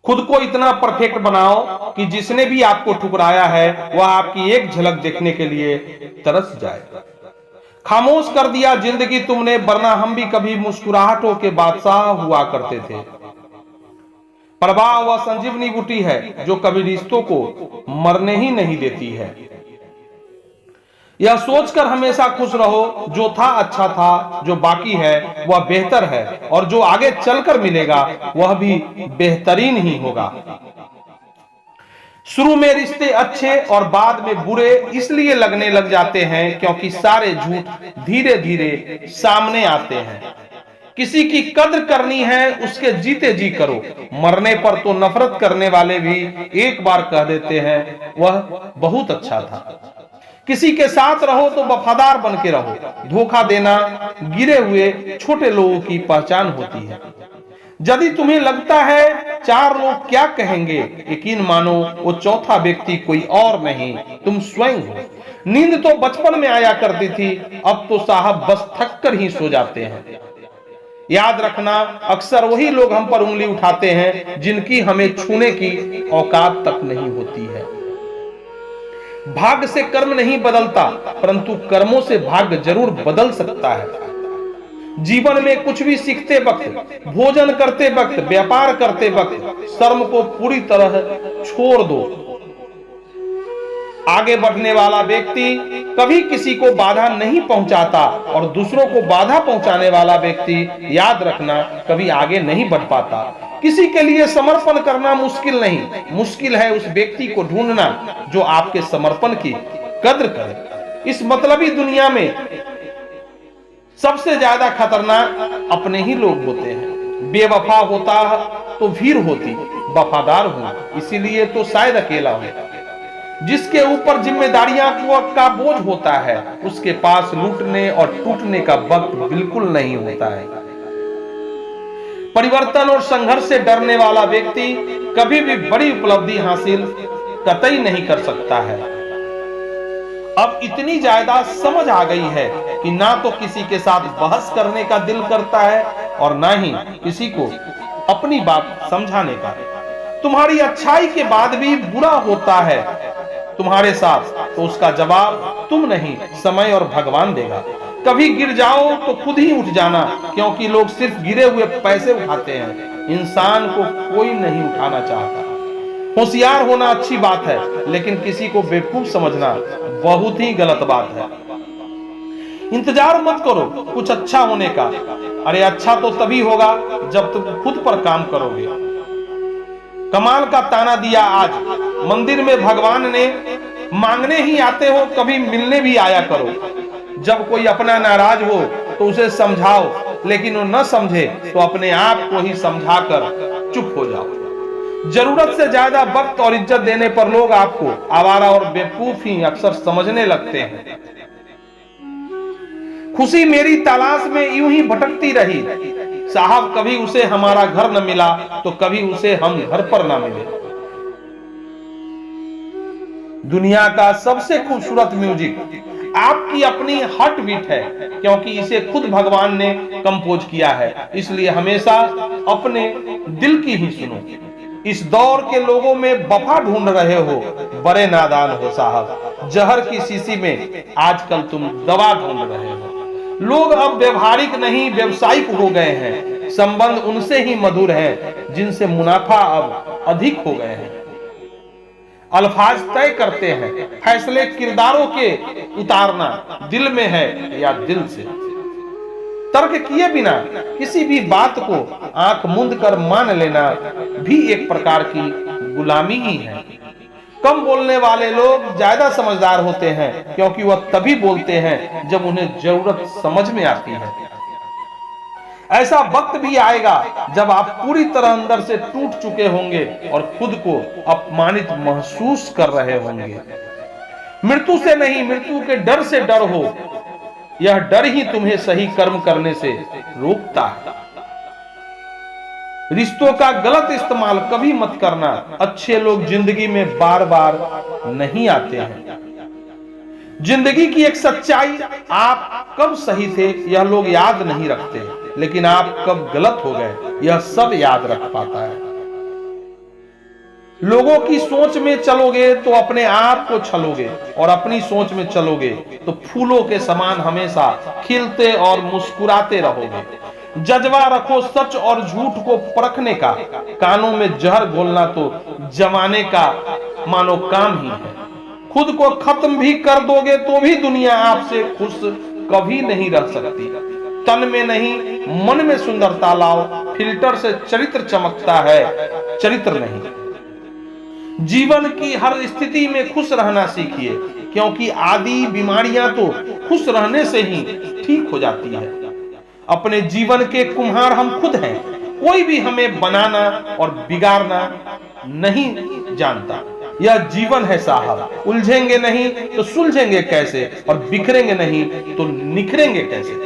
खुद को इतना परफेक्ट बनाओ कि जिसने भी आपको ठुकराया है वह आपकी एक झलक देखने के लिए तरस जाए। खामोश कर दिया जिंदगी तुमने, वरना हम भी कभी मुस्कुराहटों के बादशाह हुआ करते थे। प्रवाह वह संजीवनी बूटी है जो कभी रिश्तों को मरने ही नहीं देती है। यह सोचकर हमेशा खुश रहो, जो था अच्छा था, जो बाकी है वह बेहतर है, और जो आगे चलकर मिलेगा वह भी बेहतरीन ही होगा। शुरू में रिश्ते अच्छे और बाद में बुरे इसलिए लगने लग जाते हैं क्योंकि सारे झूठ धीरे धीरे सामने आते हैं। किसी की कद्र करनी है उसके जीते जी करो, मरने पर तो नफरत करने वाले भी एक बार कह देते हैं वह बहुत अच्छा था। किसी के साथ रहो तो वफादार बन के रहो, धोखा देना गिरे हुए छोटे लोगों की पहचान होती है। यदि तुम्हें लगता है चार लोग क्या कहेंगे, यकीन मानो वो चौथा व्यक्ति कोई और नहीं, तुम स्वयं हो। नींद तो बचपन में आया करती थी, अब तो साहब बस थक कर ही सो जाते हैं। याद रखना, अक्सर वही लोग हम पर उंगली उठाते हैं जिनकी हमें छूने की औकात तक नहीं होती है। भाग्य से कर्म नहीं बदलता, परंतु कर्मों से भाग्य जरूर बदल सकता है। जीवन में कुछ भी सीखते वक्त, भोजन करते वक्त, व्यापार करते वक्त शर्म को पूरी तरह छोड़ दो। आगे बढ़ने वाला व्यक्ति कभी किसी को बाधा नहीं पहुंचाता, और दूसरों को बाधा पहुंचाने वाला व्यक्ति, याद रखना, कभी आगे नहीं बढ़ पाता। किसी के लिए समर्पण करना मुश्किल नहीं, मुश्किल है उस व्यक्ति को ढूंढना जो आपके समर्पण की कद्र करे। इस मतलबी दुनिया में सबसे ज्यादा खतरनाक अपने ही लोग होते हैं। बेवफा होता तो भीड़ होती, वफादार हूं इसीलिए तो शायद अकेला हूं। जिसके ऊपर जिम्मेदारियां का बोझ होता है उसके पास लूटने और टूटने का वक्त बिल्कुल नहीं होता है। परिवर्तन और संघर्ष से डरने वाला व्यक्ति कभी भी बड़ी उपलब्धि हासिल कतई नहीं कर सकता है। अब इतनी ज्यादा समझ आ गई है कि ना तो किसी के साथ बहस करने का दिल करता है और ना ही किसी को अपनी बात समझाने का। तुम्हारी अच्छाई के बाद भी बुरा होता है तुम्हारे साथ, तो उसका जवाब तुम नहीं, समय और भगवान देगा। कभी गिर जाओ तो खुद ही उठ जाना, क्योंकि लोग सिर्फ गिरे हुए पैसे उठाते हैं, इंसान को कोई नहीं उठाना चाहता। होशियार होना अच्छी बात है, लेकिन किसी को बेवकूफ समझना बहुत ही गलत बात है। इंतजार मत करो कुछ अच्छा होने का, अरे अच्छा तो तभी होगा जब तुम खुद पर काम करोगे। कमाल का ताना दिया आज, मंदिर में भगवान ने मांगने ही आते हो, कभी मिलने भी आया करो। जब कोई अपना नाराज हो तो उसे समझाओ, लेकिन वो न समझे तो अपने आप को ही समझाकर चुप हो जाओ। जरूरत से ज्यादा वक्त और इज्जत देने पर लोग आपको आवारा और बेवकूफ ही अक्सर समझने लगते हैं। खुशी मेरी तलाश में यूं ही भटकती रही साहब, कभी उसे हमारा घर न मिला तो कभी उसे हम घर पर ना मिले। दुनिया का सबसे खूबसूरत म्यूजिक आपकी अपनी हार्ट बीट है, क्योंकि इसे खुद भगवान ने कंपोज किया है, इसलिए हमेशा अपने दिल की ही सुनो। इस दौर के लोगों में वफा ढूंढ रहे हो, बड़े नादान हो साहब। जहर की शीशी में आजकल तुम दवा ढूंढ रहे हो। लोग अब व्यवहारिक नहीं व्यवसायिक हो गए हैं। संबंध उनसे ही मधुर हैं जिनसे मुनाफा अब अधिक हो गए हैं। अल्फाज तय करते हैं, फैसले किरदारों के उतारना दिल में है या दिल से। तर्क किए बिना किसी भी बात को आंख मूंद कर मान लेना भी एक प्रकार की गुलामी ही है। कम बोलने वाले लोग ज्यादा समझदार होते हैं, क्योंकि वह तभी बोलते हैं जब उन्हें जरूरत समझ में आती है। ऐसा वक्त भी आएगा जब आप पूरी तरह अंदर से टूट चुके होंगे और खुद को अपमानित महसूस कर रहे होंगे। मृत्यु से नहीं, मृत्यु के डर से डर हो। यह डर ही तुम्हें सही कर्म करने से रोकता है। रिश्तों का गलत इस्तेमाल कभी मत करना। अच्छे लोग जिंदगी में बार बार नहीं आते हैं। जिंदगी की एक सच्चाई, आप कब सही थे यह लोग याद नहीं रखते, लेकिन आप कब गलत हो गए यह सब याद रख पाता है। लोगों की सोच में चलोगे तो अपने आप को छलोगे, और अपनी सोच में चलोगे तो फूलों के समान हमेशा खिलते और मुस्कुराते रहोगे। जज्बा रखो सच और झूठ को परखने का, कानों में जहर घोलना तो जमाने का मानो काम ही है। खुद को खत्म भी कर दोगे तो भी दुनिया आपसे खुश कभी नहीं रह सकती। तन में नहीं मन में सुंदरता लाओ, फिल्टर से चरित्र चमकता है, चरित्र नहीं। जीवन की हर स्थिति में खुश रहना सीखिए, क्योंकि आदि बीमारियां तो खुश रहने से ही ठीक हो जाती है। अपने जीवन के कुम्हार हम खुद हैं, कोई भी हमें बनाना और बिगाड़ना नहीं जानता। यह जीवन है साहब, उलझेंगे नहीं तो सुलझेंगे कैसे, और बिखरेंगे नहीं तो निखरेंगे कैसे।